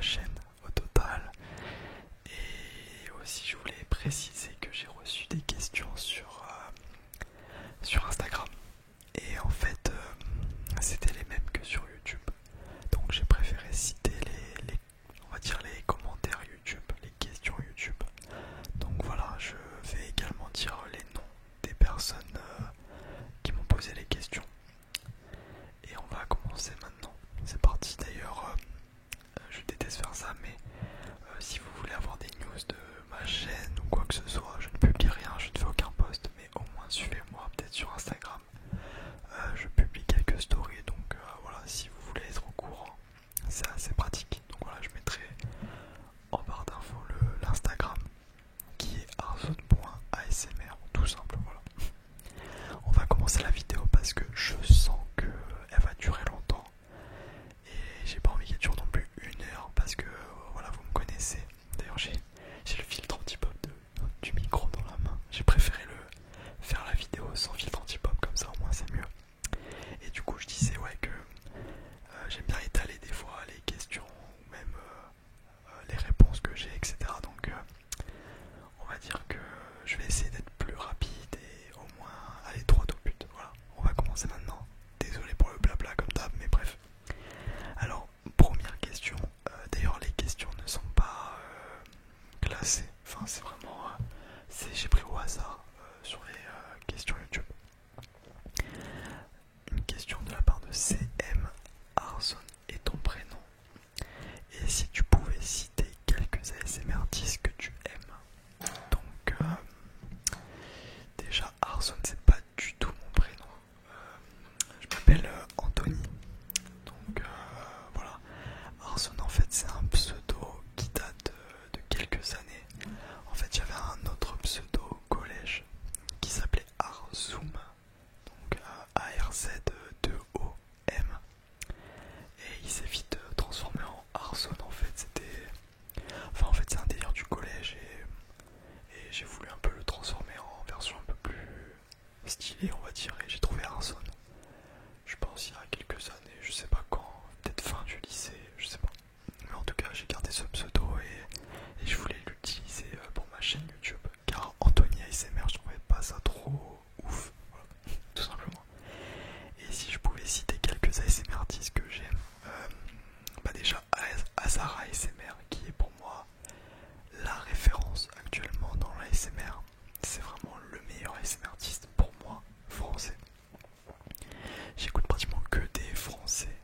chaîne au total. Et aussi je voulais préciser que j'ai reçu des questions sur Instagram. Et en fait c'était les mêmes que sur YouTube. Donc j'ai préféré citer on va dire les commentaires YouTube, les questions YouTube. Donc voilà, je vais également dire les noms des personnes qui m'ont posé les questions. Et on va commencer maintenant. C'est parti. D'ailleurs, je déteste faire ça, mais si vous voulez avoir des news de ma chaîne ou quoi que ce soit, je ne publie rien, je ne fais aucun post, mais au moins suivez-moi peut-être sur Instagram. Je publie quelques stories, donc voilà, si vous voulez être au courant, c'est assez pratique. Donc voilà, je mettrai en barre d'infos l'Instagram qui est arzone.asmr, tout simple, voilà. On va commencer la vidéo parce que je sens qu'elle va durer longtemps et j'ai pas envie qu'elle dure non plus 1 heure parce que voilà, vous me connaissez. D'ailleurs j'ai le filtre anti-pop du micro dans la main. J'ai préféré faire la vidéo sans filtre anti-pop, comme ça au moins c'est mieux. Et du coup je disais ouais que j'aime bien étaler des fois les questions ou même les réponses que j'ai, etc. Donc on va dire que je vais essayer d'être plus rapide et au moins aller droit au but. Voilà, on va commencer maintenant. Désolé pour le blabla comme d'hab, mais bref. Alors, première question. D'ailleurs, les questions ne sont pas classées. Enfin, c'est vraiment... j'ai pris au hasard sur les questions YouTube. Une question de la part de CM. Arzone est ton prénom. Et si tu pouvais citer quelques ASMR artistes que tu aimes. Donc, déjà, Arzone, c'est pas du tout mon prénom. Je m'appelle Anthony. Donc, voilà. Arzone, en fait, c'est un pseudo qui date de quelques années. En fait, j'avais un autre pseudo au collège qui s'appelait Arzoom. Donc, ARZ2OM. Et il s'est vite transformé en Arzone. En fait, en fait, c'est un délire du collège et j'ai voulu un peu le transformer en version un peu plus stylée, on va dire. Et j'ai trouvé Arzone. Je pense il y a quelques années, je sais pas quand, peut-être fin du lycée, je sais pas. Mais en tout cas, j'ai gardé ce pseudo et je voulais l'utiliser pour ma chaîne YouTube. Car Anthony ASMR, je trouvais pas ça trop ouf, voilà, tout simplement. Et si je pouvais citer quelques ASMR artistes que j'aime, bah déjà Azara ASMR, qui est pour moi la référence actuellement dans l'ASMR. C'est vraiment le meilleur ASMR artiste pour moi, français. J'écoute pratiquement que des français.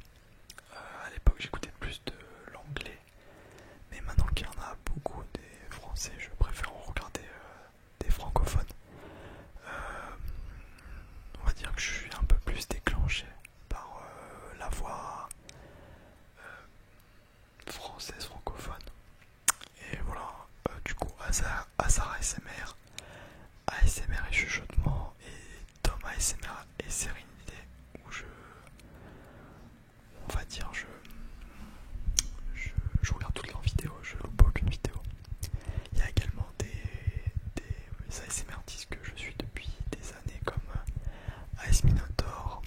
À l'époque j'écoutais plus de l'anglais, mais maintenant qu'il y en a beaucoup des français, je préfère en regarder des francophones. On va dire que je suis un peu plus déclenché par la voix française francophone. Et voilà, du coup Azar ASMR, ASMR et chuchotement, et Tom ASMR et sérénité, où on va dire, je regarde toutes leurs vidéos, je loupe aucune vidéo. Il y a également des ASMR artistes que je suis depuis des années, comme AS Minotaur,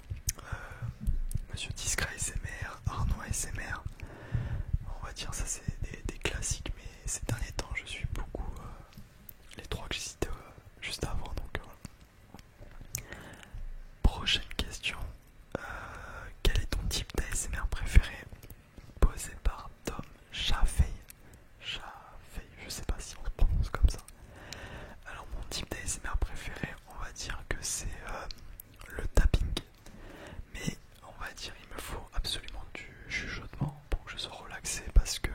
Monsieur Discret ASMR, Arnaud ASMR. On va dire ça c'est des classiques, mais ces derniers temps je suis beaucoup les trois que j'ai cités juste avant. Donc prochaine question. Quel est ton type d'ASMR préféré? Posé par Tom Chaffey. Chaffey, je sais pas si on se prononce comme ça. Alors mon type d'ASMR préféré, on va dire que c'est le tapping. Mais on va dire il me faut absolument du chuchotement pour que je sois relaxé, parce que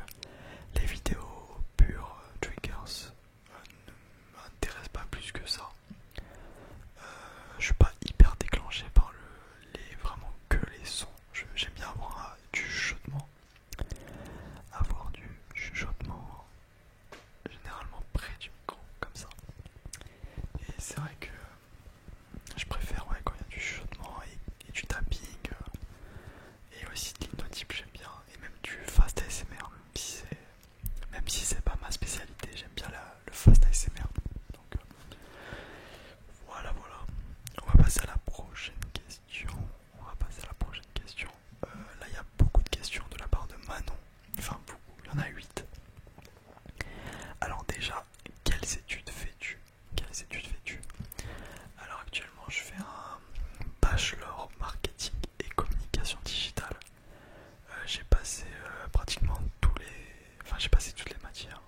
Enfin, j'ai passé toutes les matières.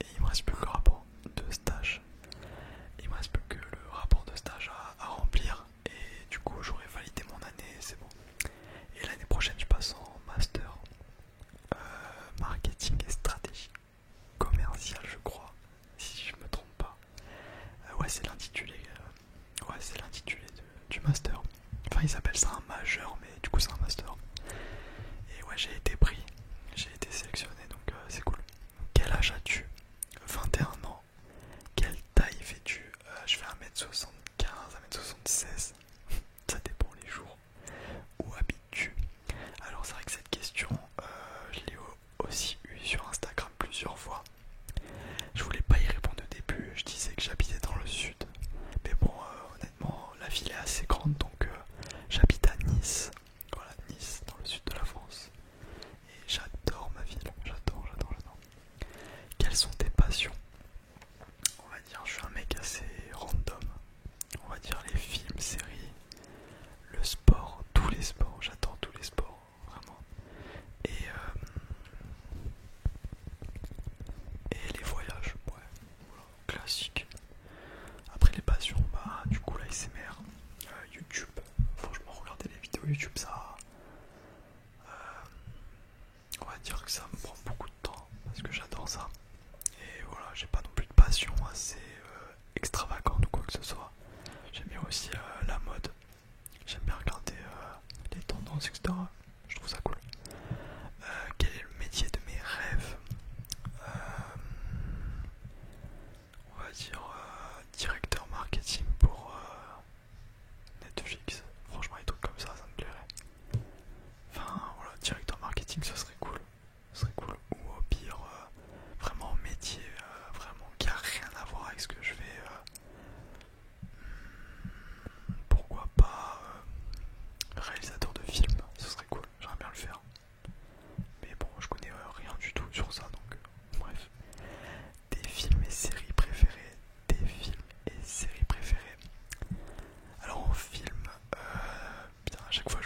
Et il me reste plus que le rapport de stage. Il me reste plus que le rapport de stage à remplir. Et du coup, j'aurai validé mon année, c'est bon. Et l'année prochaine, je passe en master marketing et stratégie commerciale, je crois, si je me trompe pas. Ouais, c'est l'intitulé. Ouais, c'est l'intitulé du master. Enfin, ils appellent ça un majeur, mais du coup, c'est un master. Et ouais, j'ai été pris, j'ai été sélectionné, donc c'est cool. Quel âge as-tu? 21 ans. Quelle taille fais-tu? Je fais 1m75, 1m76. Ça dépend les jours. Où habites-tu? Alors c'est vrai que cette question, je l'ai aussi eue sur Instagram plusieurs fois. Je voulais pas y répondre au début, je disais que j'habitais dans le sud. Mais bon, honnêtement, la ville est assez grande, donc j'habite à Nice. Voilà, Nice, dans le sud de la France. Et j'adore ma ville, j'adore. Quelles sont tes passions? On va dire, je suis un mec assez random. On va dire les films, séries, le sport, tous les sports, j'adore tous les sports, vraiment. Et les voyages, ouais, voilà, classique. Après les passions, bah du coup l'ASMR, YouTube, franchement regarder les vidéos YouTube, ça, on va dire que ça me prend beaucoup de temps, parce que j'adore ça. Et voilà, j'ai pas non plus de passion assez extravagante ou quoi que ce soit. J'aime bien aussi la mode, j'aime bien regarder les tendances, etc. Je trouve ça cool. Quel est le métier de mes rêves? On va dire directeur marketing pour Netflix. Franchement, les trucs comme ça me plairait. Enfin, voilà, directeur marketing, ça serait cool. Ce serait cool. Ou au pire, vraiment métier, vraiment qui a rien à voir avec ce que je fais. Pourquoi pas réalisateur de films, ce serait cool. J'aimerais bien le faire. Mais bon, je connais rien du tout sur ça, donc bref. Des films et séries préférées. Des films et séries préférées. Alors en film, bien à chaque fois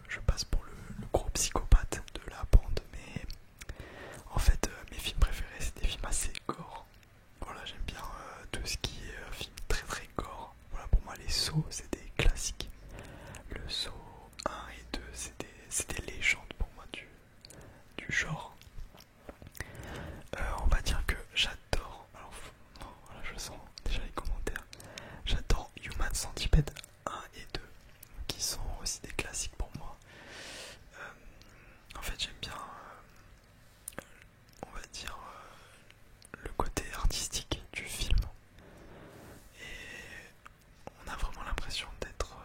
je passe pour le gros psychopathe de la bande, mais en fait mes films préférés c'est des films assez gore. Voilà, j'aime bien tout ce qui est film très très gore. Voilà, pour moi les sauts c'est des classiques. Le saut 1 et 2 c'est des légendes pour moi du genre. On va dire que j'adore, alors non, voilà, je sens déjà les commentaires. J'adore Human Centipede 1 et 2 qui sont aussi des classiques pour moi. En fait j'aime bien on va dire le côté artistique du film et on a vraiment l'impression d'être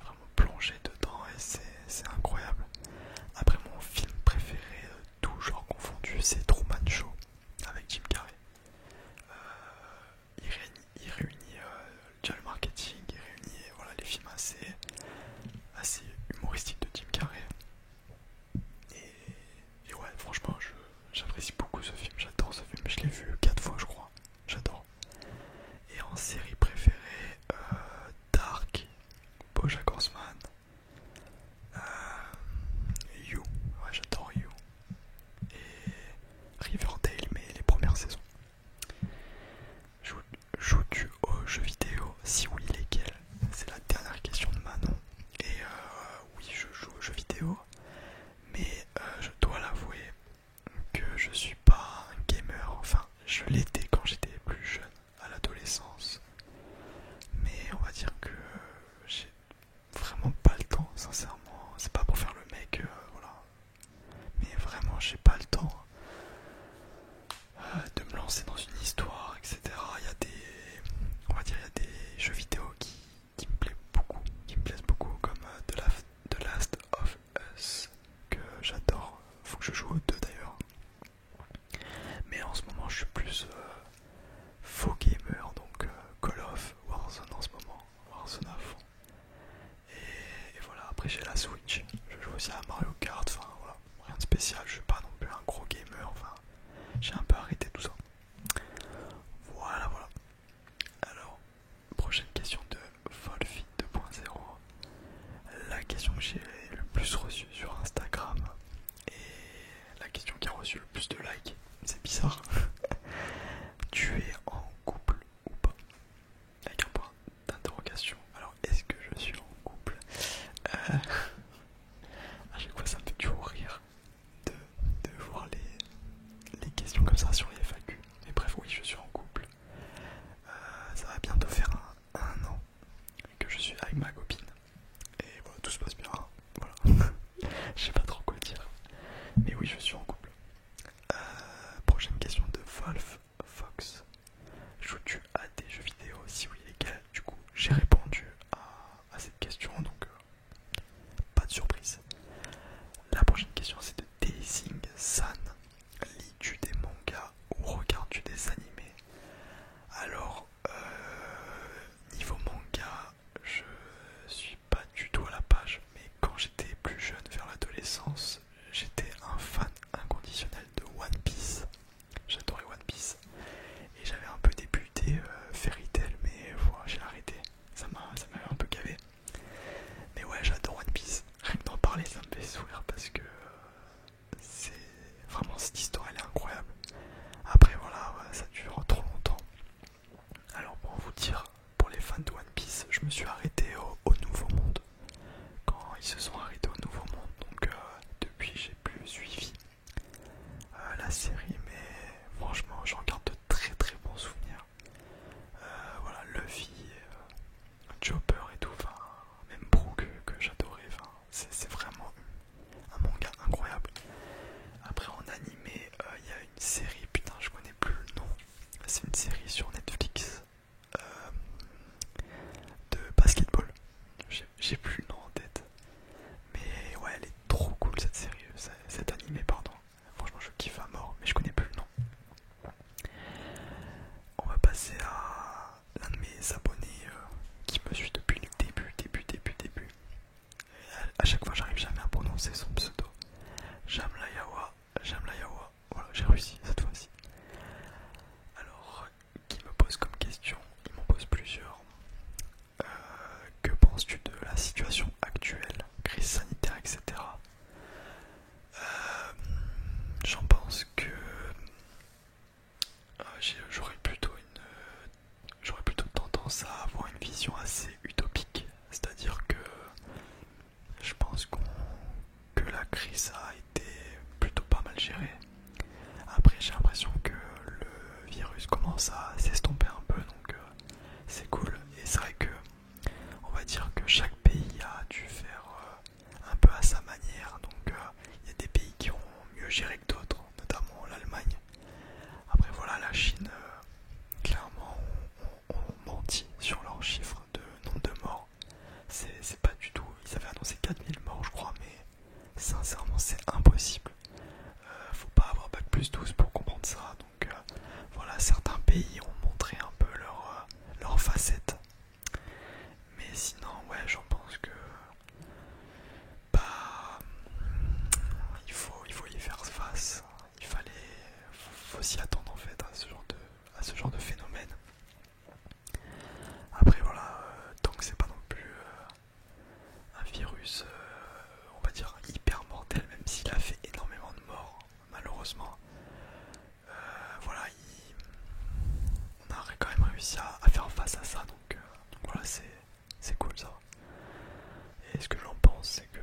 vraiment plongé dedans et c'est incroyable. Après mon film préféré, tout genre confondu, c'est Truman Show avec Jim Carrey. Il réunit déjà le marketing, il réunit voilà, les films assez humoristiques de Jim Carrey. Et ouais, franchement, j'apprécie beaucoup ce film, j'adore ce film, je l'ai vu 4 fois je crois, j'adore. Et en série préférée, Dark, BoJack Horseman, You, ouais j'adore You, et Riverdale, mais les premières saisons. Joues-tu aux jeux vidéo? Si oui, lesquels? C'est la dernière question de Manon. Et oui, je joue aux jeux vidéo, mais je dois l'avouer que je suis pas un gamer. Enfin, je l'étais quand j'étais plus jeune, à l'adolescence. Mais on va dire que j'ai vraiment pas le temps, sincèrement. C'est pas pour faire le mec, voilà. Mais vraiment, j'ai pas le temps de me lancer dans une histoire, etc. Il y a on va dire, il y a des jeux vidéo qui me plaisent beaucoup, comme The Last of Us, que j'adore. Faut que je joue aux deux d'ailleurs. Mais en ce moment, je suis plus faux gamer, donc Call of, Warzone en ce moment, Warzone à fond. Et voilà, après j'ai la Switch, je joue aussi à Mario Kart, enfin voilà, rien de spécial, je suis pas non plus un gros reçu le plus de likes. C'est bizarre. Tu es en couple ou pas? Avec un point d'interrogation. Alors, est-ce que je suis en couple? À chaque fois, ça me fait toujours rire de voir les questions comme ça sur les FAQ. Mais bref, oui, je suis en couple. Ça va bientôt faire un an que je suis avec ma copine. Et voilà, tout se passe bien. Voilà. Je sais pas trop quoi dire. Mais oui, je suis en couple. Prochaine question de Wolf Fox. Joues-tu à des jeux vidéo? Si oui, lesquels? Du coup, j'ai répondu à cette question, donc pas de surprise. La prochaine question, c'est de Daising San. Lis-tu des mangas ou regardes-tu des animés? Alors, niveau manga, je suis pas du tout à la page, mais quand j'étais plus jeune, vers l'adolescence, j'étais un fan inconditionnel de One Piece. J'adorais One Piece. Et j'avais un peu débuté Fairy Tail, mais voilà, j'ai arrêté. Ça m'avait un peu gavé. Mais ouais, j'adore One Piece. Rien que d'en parler, ça me fait sourire parce que c'est vraiment, cette histoire, elle est incroyable. Après, voilà, ouais, ça dure trop longtemps. Alors, pour vous dire, pour les fans de One Piece, je me suis arrêté au Nouveau Monde. Quand ils se sont arrêtés au Nouveau Monde, donc depuis, j'ai plus suivi la série, mais franchement, j'en garde de très très bons souvenirs. Voilà, Luffy, Chopper et tout, enfin, même Brook que j'adorais, enfin, c'est vraiment un manga incroyable. Après, en animé, il y a une série, putain, je connais plus le nom. C'est une série sur Netflix de basketball. J'ai plus le nom en tête. Mais ouais, elle est trop cool cette série, cet animé, pardon. Franchement, je kiffe à mort, mais je connais plus le nom. On va passer à l'un de mes abonnés qui me suit depuis le début. Et à chaque fois, j'arrive jamais à prononcer son pseudo. Jamlayawa. Voilà, j'ai réussi cette fois-ci. Alors, qui me pose comme question? Il m'en pose plusieurs. Que penses-tu de la situation actuelle, crise sanitaire, etc. J'en pense que j'aurais plutôt tendance à avoir une vision assez utopique, c'est-à-dire que je pense que la crise a été plutôt pas mal gérée. Après, j'ai l'impression que le virus commence à s'estomper un peu, donc c'est cool. Et c'est vrai que on va dire que chaque pays a dû faire un peu à sa manière, donc il y a des pays qui ont mieux géré que d'autres, notamment l'Allemagne. Après voilà, la Chine, clairement, ont menti sur leurs chiffres de nombre de morts. C'est pas du tout, ils avaient annoncé 4000 morts je crois, mais sincèrement c'est impossible. Faut pas avoir bac+12 pour comprendre ça, donc voilà, certains pays ont montré un peu leur facette. Mais sinon, ouais, j'en pense que bah, il faut y faire face. Faut s'y attendre en fait à ce genre de phénomène. Après voilà, tant que c'est pas non plus un virus, on va dire hyper mortel, même s'il a fait énormément de morts, malheureusement. Voilà, on a quand même réussi à faire face à ça, donc voilà, c'est cool ça. Et ce que j'en pense, c'est que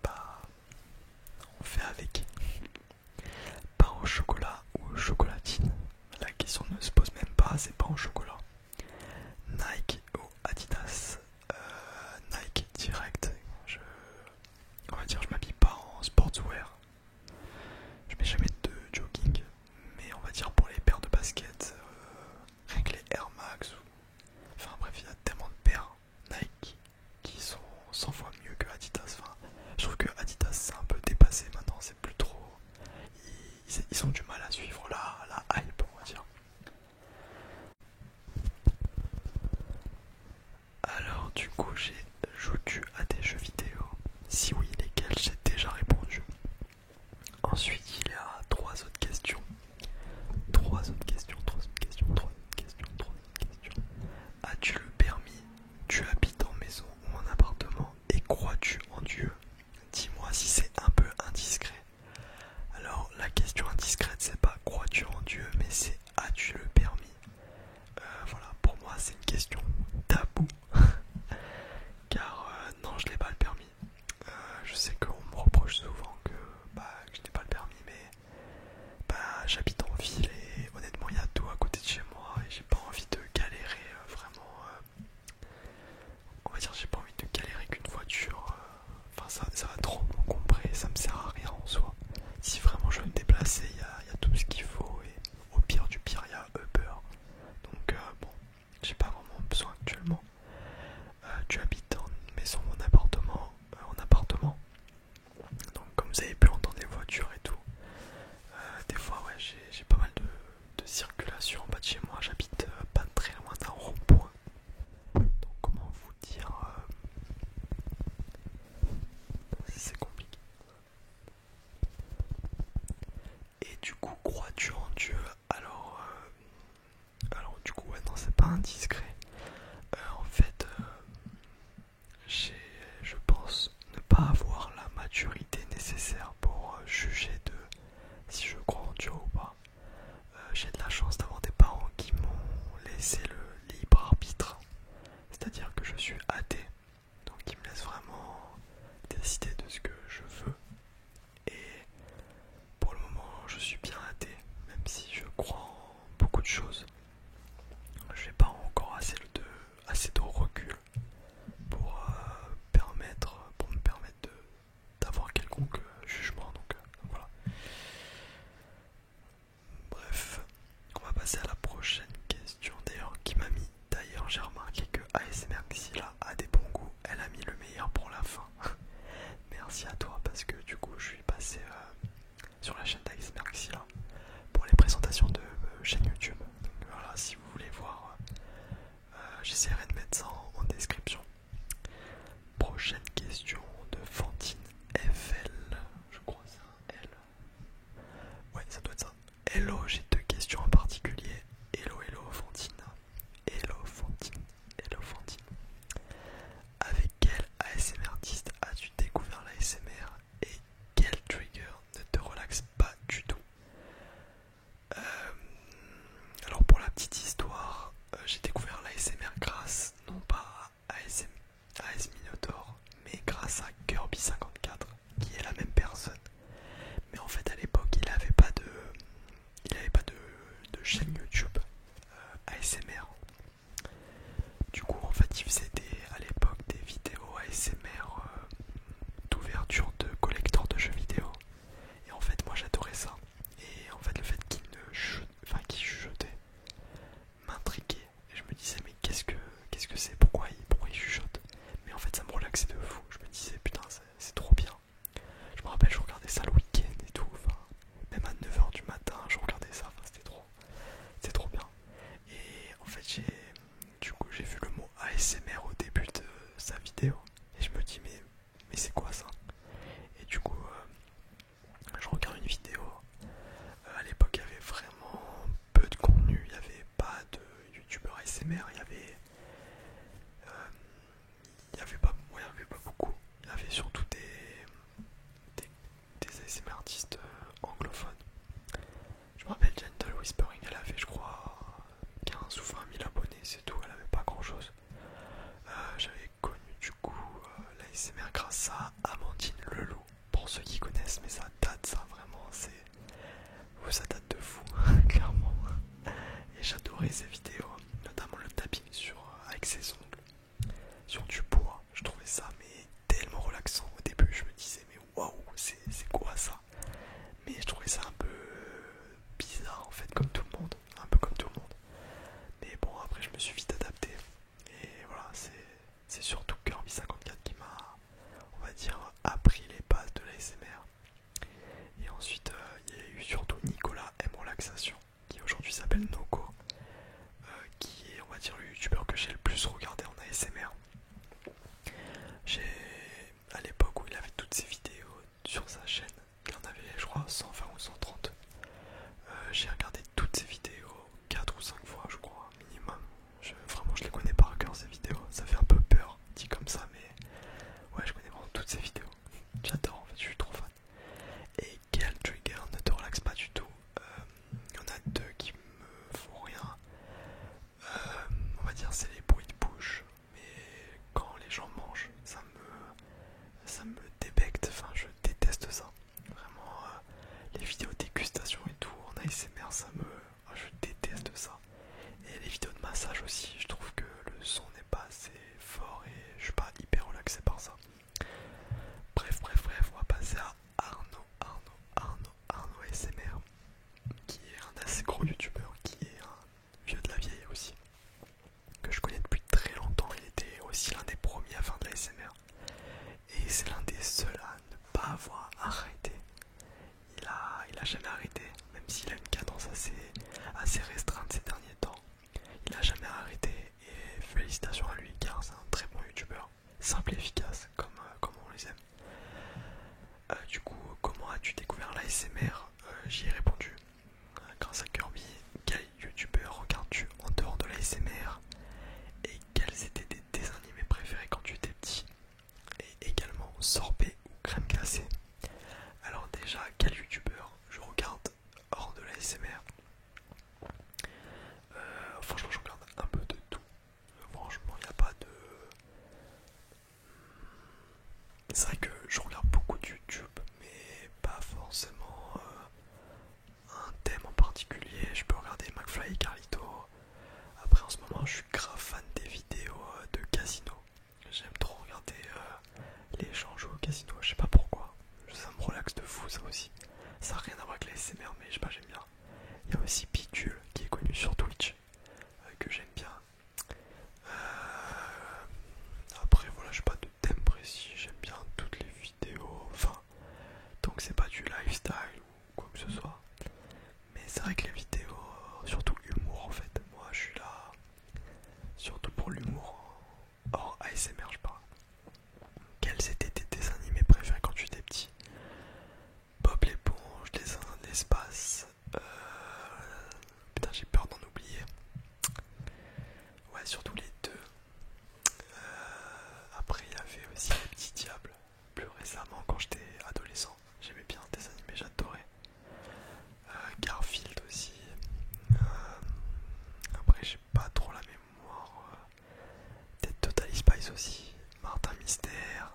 bah, on fait avec. Pain au chocolat ou chocolatine? La question ne se pose même pas, c'est pain au chocolat. Nike ou Adidas? Nike direct. On va dire, je m'habille pas en sportswear. Je mets jamais de jogging, mais on va dire pour les paires de baskets, rien que les Air Max. Enfin bref, il y a tellement de paires Nike qui sont 100 fois mieux que Adidas. Enfin, je trouve que Adidas c'est un peu dépassé maintenant, c'est plus trop. Ils ont du mal à suivre la hype, on va dire. Alors du coup, joues-tu à des jeux vidéo? Si oui, lesquels? J'ai déjà répondu. Ensuite, il y a trois autres questions. As-tu le permis? Tu habites en maison ou en appartement? Et crois-tu en Dieu? Dis-moi si c'est un peu indiscret. Alors la discrète, c'est pas crois-tu en Dieu, mais c'est as-tu le permis. Voilà, pour moi c'est une question tabou, car non, je n'ai pas le permis. Je sais qu'on me reproche souvent que je n'ai pas le permis, mais j'habite en ville et honnêtement il y a tout à côté de chez moi et j'ai pas envie de galérer vraiment. On va dire j'ai pas envie de galérer qu'une voiture. Enfin ça va trop m'encombrer, ça me sert à rien en soi. Si vraiment je veux me déplacer, il y a tout ce qu'il faut et au pire du pire il y a Uber. Donc bon, j'ai pas vraiment besoin actuellement. Tu habites en maison ou en appartement, en appartement. Donc comme vous avez pu entendre les voitures et tout, des fois ouais j'ai pas mal de circulation en bas de chez moi. J'habite pas très loin d'un rond-point. Donc comment vous dire, c'est compliqué. Et du coup crois-tu en Dieu? Alors du coup ouais non c'est pas indiscret. En fait je pense ne pas avoir la maturité nécessaire pour juger de si je crois en Dieu ou pas. J'ai de la chance d'avoir des parents qui m'ont laissé le libre arbitre, c'est-à-dire que je suis athée, donc ils me laissent vraiment décider de ce que je veux. Et pour le moment, je suis bien athée, même si je crois en beaucoup de choses. Je n'ai pas encore assez de recul pour, me permettre d'avoir quelconque jugement. Donc voilà. Bref, on va passer à la prochaine question d'ailleurs qui m'a mis. D'ailleurs, j'ai remarqué que ASMR Xila a des bons goûts. Elle a mis le meilleur pour la fin. Merci à toi parce que du coup, je suis passé sur la chaîne d'ASMR Xila pour les présentations de chaîne YouTube. Donc voilà, si vous voulez voir, j'essaierai de mettre ça en description. Prochaine question de Fantine FL. Je crois que c'est un L. Ouais, ça doit être ça. Hello, j'ai deux questions en particulier. Hello, hello Fantine. Hello Fantine. Hello Fantine. Avec quel ASMR artiste as-tu découvert l'ASMR et quel trigger ne te relaxe pas du tout? Alors pour la petite histoire, j'ai découvert l'ASMR grâce non pas à AS Minotaur, mais grâce à Kirby54, qui est la même personne. Mais en fait à l'époque il avait pas de chaîne YouTube ASMR. Du coup en fait il faisait à l'époque des vidéos ASMR d'ouverture de collecteurs de jeux vidéo. Et en fait moi j'adorais ça. Et en fait le fait qu'il chuchotait m'intriguait. Et je me disais mais qu'est-ce que c'est, pourquoi il chuchote? Mais en fait ça me relaxait de fou. Je me disais putain c'est trop bien. Je me rappelle je regardais ça le week-end et tout. Enfin, même à 9 h du matin je regardais ça. Enfin, c'était trop bien. Et en fait j'ai vu le mot ASMR au début de sa vidéo. Et je me dis mais c'est quoi ça? Et du coup je regarde une vidéo. À l'époque il y avait vraiment peu de contenu. Il n'y avait pas de youtubeur ASMR. Il y avait pas beaucoup. Il y avait surtout des ASMR artistes anglophones. Je me rappelle Gentle Whispering, elle avait je crois 15 ou 20 000 abonnés, c'est tout, elle avait pas grand chose. J'avais connu du coup l'ASMR grâce à Amandine Leloup, pour ceux qui connaissent, mais ça date, ça vraiment, ça date de fou, clairement. Et j'adorais ces vidéos, notamment le tapping avec ses ongles sur du bois. Je trouvais ça mais tellement relaxant. Au début je me disais mais waouh, c'est quoi ça? Mais je trouvais ça un peu bizarre en fait, comme tout le monde, un peu comme tout le monde. Mais bon, après je me suis vite adapté. Et voilà, c'est surtout Kirby54 qui m'a, on va dire, appris les bases de l'ASMR. Et ensuite il y a eu surtout Nicolas M Relaxation, qui aujourd'hui s'appelle Noko, qui est, on va dire, le youtubeur que j'ai le plus regardé en ASMR. À l'époque où il avait toutes ses vidéos sur sa chaîne, il en avait je crois 120 ou 130. J'ai regardé toutes ses vidéos 4 ou 5 fois je crois minimum. Vraiment je les connais par cœur ces vidéos. Ça fait un peu peur dit comme ça, mais ouais, je connais vraiment toutes ces vidéos. J'adore en fait, je suis trop fan. Et quel trigger ne te relaxe pas du tout? s'il a une cadence assez restreinte ces derniers temps, il n'a jamais arrêté et félicitations à lui car c'est un très bon youtubeur, simple et efficace comme on les aime. Du coup, comment as-tu découvert l'ASMR? J'y ai répondu grâce à Kirby. Quel youtubeur regardes-tu en dehors de l'ASMR et quels étaient tes dessins animés préférés quand tu étais petit? Et également sorbet ou crème glacée. Alors déjà, quel youtubeur je regarde hors de l'ASMR? Franchement, je regarde un peu de tout. Franchement, il n'y a pas de... C'est vrai que je regarde beaucoup de YouTube, mais pas forcément un thème en particulier. Je peux regarder McFly et Carlito. Après, en ce moment, je suis grave fan des vidéos de casino. J'aime trop regarder les gens jouer au casino. Je sais pas pourquoi. Ça me relaxe de fou, ça aussi. Ça n'a rien à voir avec les SMR, mais je sais pas, j'aime bien. Il y a aussi Picule qui est connu sur Twitch, que j'aime bien. Après, voilà, je n'ai pas de thème précis. J'aime bien toutes les vidéos. Enfin, donc c'est pas du lifestyle ou quoi que ce soit. Mais c'est vrai que les vidéos, surtout humour en fait, moi je suis là surtout pour l'humour. Hors ASMR, je parle. Quels étaient tes dessins animés préférés quand tu étais petit? Bob l'éponge, les Zinzins de l'espace. Putain, j'ai peur d'en oublier. Ouais, surtout les deux. Après, il y avait aussi les petits diables. Plus récemment, quand j'étais adolescent, j'aimais bien des animés, j'adorais. Garfield aussi. Après, j'ai pas trop la mémoire. Peut-être Totally Spice aussi. Martin Mystère.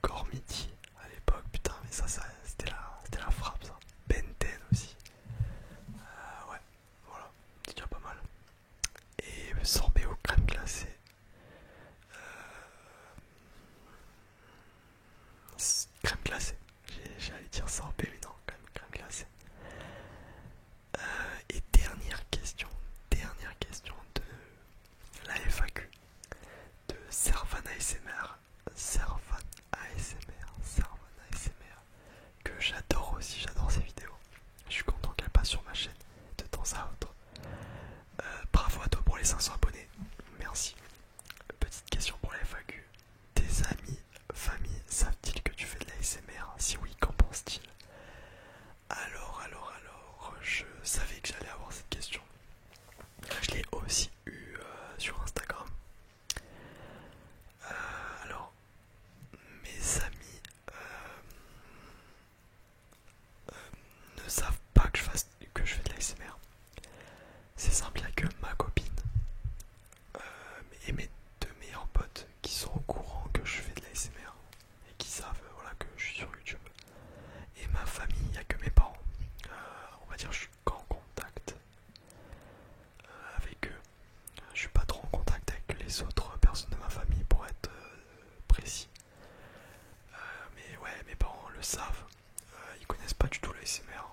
Gormiti à l'époque, putain, mais ça c'était la frappe, ça. Ben 10 aussi. Ouais, voilà, c'est déjà pas mal. Et sorbet aux crème glacée. Crème glacée. J'allais dire sorbet, mais non, quand même crème glacée. Et dernière question de la FAQ de Servan ASMR. Servan ASMR, que j'adore aussi, j'adore ses vidéos. Je suis content qu'elle passe sur ma chaîne de temps à autre. Bravo à toi pour les 500 abonnés, merci. Petite question pour la FAQ. Tes amis, famille, savent-ils que tu fais de la ASMR? Si oui, qu'en pensent-ils? Alors, je savais que j'allais avoir cette question. Je l'ai aussi eu sur Instagram. Alors, mes amis ne savent pas que je fais de la l'ASMR. C'est simple, il n'y a que ma copine et mes deux meilleurs potes qui sont au courant que je fais de la l'ASMR et qui savent voilà, que je suis sur YouTube. Et ma famille, il n'y a que mes parents. On va dire que je suis qu'en contact avec eux. Je suis pas trop en contact avec les autres personnes de ma famille pour être précis. Mais ouais, mes parents le savent. Ils connaissent pas du tout l'ASMR.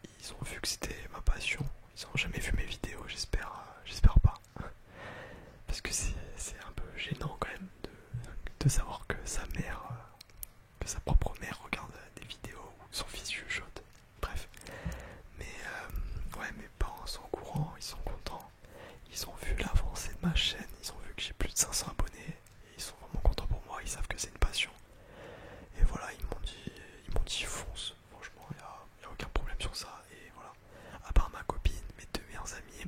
Et ils ont vu que c'était ma passion. Ils ont jamais vu mes vidéos, j'espère pas. Parce que c'est un peu gênant quand même de savoir que sa mère, que sa propre mère regarde des vidéos où son fils chuchote. Bref. Mais ouais, mes parents sont au courant, ils sont contents. Ils ont vu l'avancée de ma chaîne, ils ont vu que j'ai plus de 500 abonnés. Et ils sont vraiment contents pour moi, ils savent que c'est une passion. Et voilà, ils m'ont dit fonce. Franchement, il n'y a aucun problème sur ça. Et voilà. À part ma copine, mes deux meilleurs amis et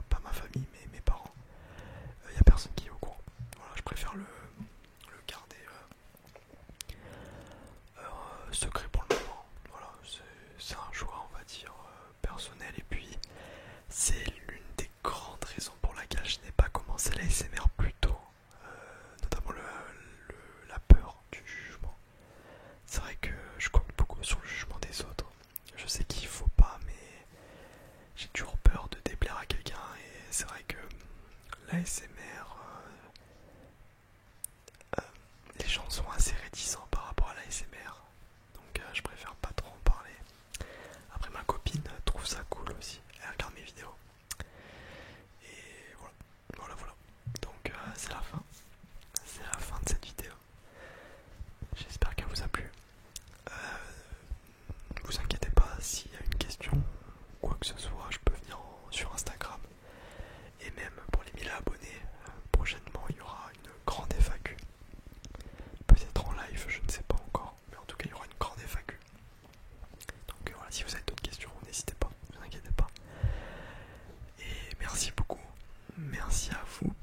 pas ma famille, mais mes parents, il n'y a personne qui est au courant. Voilà, je préfère le garder secret pour le moment. Voilà, c'est un choix, on va dire, personnel. Et puis, c'est l'une des grandes raisons pour laquelle je n'ai pas commencé la SMR plus tôt. Notamment la peur du jugement. C'est vrai que je compte beaucoup sur le jugement des autres. Je sais qu'il faut pas, mais j'ai toujours peur de déplaire à quelqu'un. Et c'est vrai que la SMR, les gens sont assez réticents par rapport à la SMR. Donc je préfère pas trop en parler. Après, ma copine trouve ça cool aussi. Elle regarde mes vidéos. Et voilà. Donc c'est la fin. C'est la fin de cette vidéo. J'espère qu'elle vous a plu. merci à vous